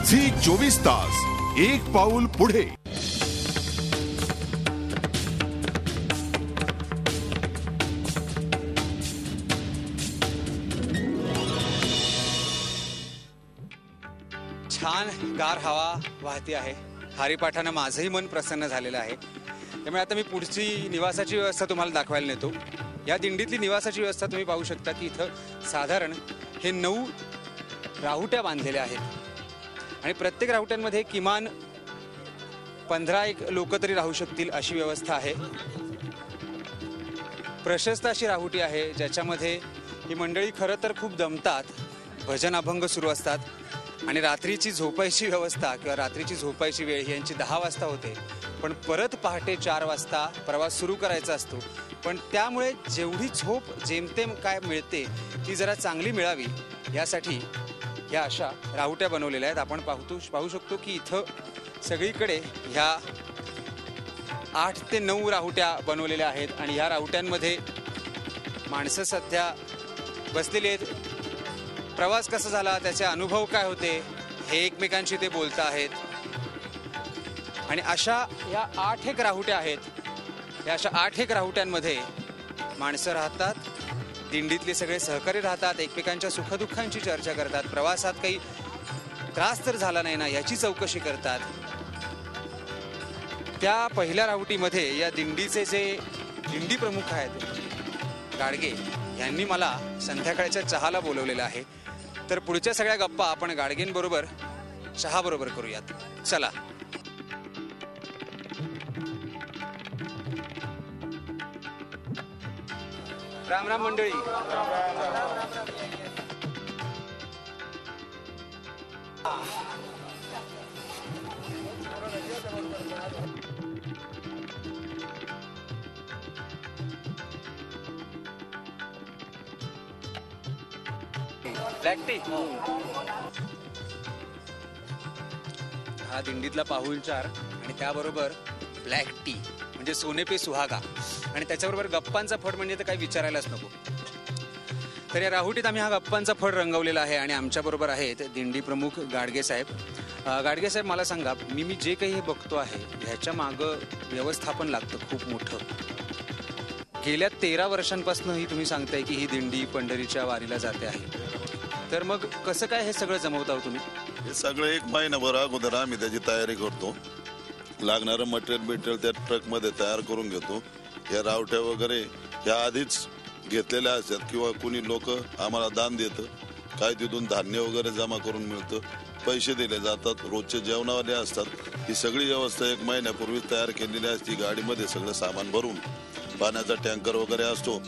Zee 24 तास, एक पाऊल पुढे. छान गार हवा वाहते आहे. हरिपाठानं माझंही मन प्रसन्न झालेलं आहे. त्यामुळे आता मी पुढची निवासाची व्यवस्था तुम्हाला दाखवायला नेतो. या दिंडीतली निवासाची व्यवस्था तुम्ही पाहू शकता की इथं साधारण हे 9 राहुट्या बांधलेल्या आहेत आणि प्रत्येक राहुट्यांमध्ये किमान 15 लोक तरी राहू शकतील अशी व्यवस्था आहे. प्रशस्त अशी राहुटी आहे ज्याच्यामध्ये ही मंडळी खरं तर खूप दमतात. भजन अभंग सुरू असतात आणि रात्रीची झोपायची व्यवस्था किंवा रात्रीची झोपायची वेळ ही यांची 10 वाजता होते. पण परत पहाटे 4 वाजता प्रवास सुरू करायचा असतो. पण त्यामुळे जेवढी झोप जेमतेम काय मिळते ती जरा चांगली मिळावी यासाठी ह्या अशा राहुट्या बनवलेल्या आहेत. आपण पाहू शकतो की इथं सगळीकडे ह्या 8 ते 9 राहुट्या बनवलेल्या आहेत आणि ह्या राहुट्यांमध्ये माणसं सध्या बसलेली आहेत. प्रवास कसा झाला, त्याचे अनुभव काय होते हे एकमेकांशी ते बोलत आहेत. आणि अशा या 8 राहुट्या आहेत. या अशा 8 राहुट्यांमध्ये माणसं राहतात. दिंडीतले सगळे सहकारी राहतात. एकमेकांच्या सुखदुःखांची चर्चा करतात. प्रवासात काही त्रास तर झाला नाही ना याची चौकशी करतात. त्या पहिल्या राहुटीमध्ये या दिंडीचे जे दिंडी प्रमुख आहेत गाडगे यांनी मला संध्याकाळच्या चहाला बोलवलेलं आहे. तर पुढच्या सगळ्या गप्पा आपण गाडगेंबरोबर चहा बरोबर करूयात. चला. राम राम मंडळी. Black tea. हा दिंडीतला पाहुणचार आणि त्याबरोबर ब्लॅक टी म्हणजे सोने पे सुहागा आणि त्याच्याबरोबर गप्पांचा फड म्हणजे तर काही विचारायलाच नको. तर या राहुटीत आम्ही हा गप्पांचा फड रंगवलेला आहे आणि आमच्याबरोबर आहेत दिंडी प्रमुख गाडगे साहेब. गाडगे साहेब मला सांगा, मी जे काही हे बघतो आहे ह्याच्या मागं व्यवस्थापन लागतं खूप मोठं. गेल्या 13 वर्षांपासूनही तुम्ही सांगताय की ही दिंडी पंढरीच्या वारीला जाते आहे. तर मग कसं काय हे सगळं जमवता हो तुम्ही? हे सगळं 1 महिनाभर अगोदर आम्ही त्याची तयारी करतो. लागणारं मटेरियल त्या ट्रकमध्ये तयार करून घेतो. या रावट्या वगैरे ह्या आधीच घेतलेल्या असतात किंवा कुणी लोक आम्हाला दान देतं. काय तिथून धान्य वगैरे जमा करून मिळतं. पैसे दिले जातात. रोजचे जेवणावाले असतात. ही सगळी व्यवस्था 1 महिन्यापूर्वी तयार केलेली असते. गाडीमध्ये सगळं सामान भरून पाण्याचा टँकर वगैरे असतो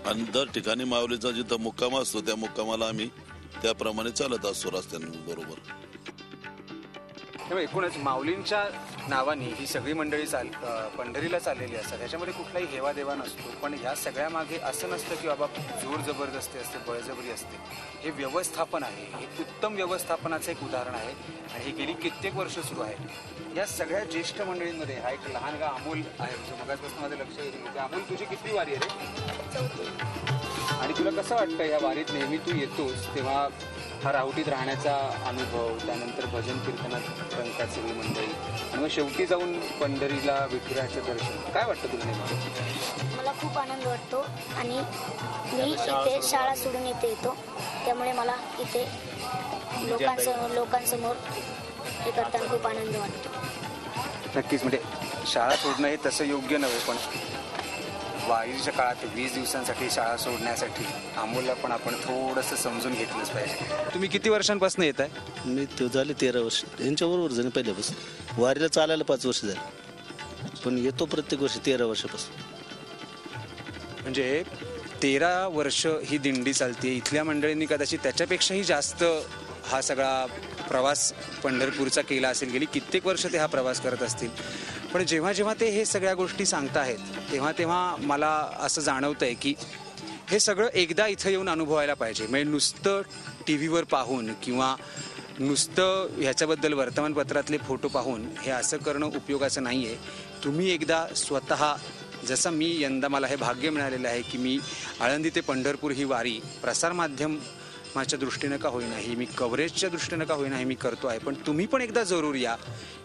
आणि दर ठिकाणी माऊलीचा जिथं मुक्काम असतो त्या मुक्कामाला आम्ही त्याप्रमाणे चालत असतो रस्त्यांबरोबर. त्यामुळे एकूणच माऊलींच्या नावाने ही सगळी मंडळी पंढरीला चाललेली असतात. ह्याच्यामध्ये कुठलाही हेवादेवा नसतो. पण ह्या सगळ्या मागे असं नसतं की बाबा जोर जबरदस्ती असते, बळजबरी असते. हे व्यवस्थापन आहे. हे उत्तम व्यवस्थापनाचं एक उदाहरण आहे आणि हे गेली कित्येक वर्ष सुरू आहे. या सगळ्या ज्येष्ठ मंडळींमध्ये हा एक लहानगा अमोल आहे जो मगाचपासून माझं लक्ष येईल. अमोल, तुझी किती वारी आहे रे? आणि तुला कसं वाटतं ह्या वारीत नेहमी तू येतोस तेव्हा हा राहुटीत राहण्याचा अनुभव, त्यानंतर भजन कीर्तनात रंगतात सगळी मंडळी आणि मग शेवटी जाऊन पंढरीला विठुरायाचं दर्शन, काय वाटतं तुला नेमकं? मला खूप आनंद वाटतो आणि मी इथे शाळा सोडून इथे येतो. त्यामुळे मला इथे लोकांसमोर हे करताना खूप आनंद वाटतो. नक्कीच. म्हणजे शाळा सोडणं हे तसं योग्य नव्हे, पण वारीच्या काळात 20 दिवसांसाठी शाळा सोडण्यासाठी अमोलला पण आपण थोडंसं समजून घेतलंच पाहिजे. तुम्ही किती वर्षांपासून येत आहे? मी तो झाले 13 वर्ष. यांच्याबरोबर झाले पहिल्यापासून. वारीला चालायला 5 वर्ष झाले, पण येतो प्रत्येक वर्षी 13 वर्षापासून. म्हणजे 13 वर्ष ही दिंडी चालते. इथल्या मंडळींनी कदाचित त्याच्यापेक्षाही जास्त हा सगळा प्रवास पंढरपूरचा केला असेल. गेली कित्येक वर्ष ते हा प्रवास करत असतील. पण जेव्हा जेव्हा ते हे सगळ्या गोष्टी सांगताहेत तेव्हा तेव्हा मला असं जाणवतंय की हे सगळं एकदा इथं येऊन अनुभवायला पाहिजे. म्हणजे नुसतं TV वर पाहून किंवा नुसतं ह्याच्याबद्दल वर्तमानपत्रातले फोटो पाहून हे असं करणं उपयोगाचं नाही आहे. तुम्ही एकदा स्वतः, जसं मी यंदा मला हे भाग्य मिळालेलं आहे की मी आळंदी ते पंढरपूर ही वारी प्रसारमाध्यम माझ्या दृष्टीनं का होईना ही मी कव्हरेजच्या दृष्टीनं का होईना हे मी करतो आहे, पण तुम्ही पण एकदा जरूर या.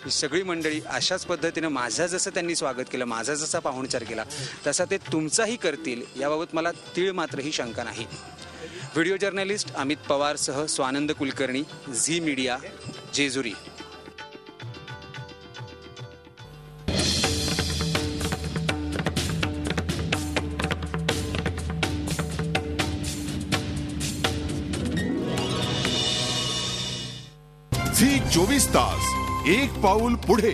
ही सगळी मंडळी अशाच पद्धतीनं माझं जसं त्यांनी स्वागत केलं, माझा जसा पाहुणचार केला तसा ते तुमचाही करतील याबाबत मला तीळ मात्रही शंका नाही. व्हिडिओ जर्नलिस्ट अमित पवारसह Swanand Kulkarni, Zee media, Jejuri. Zee 24 तास, एक पाऊल पुढे.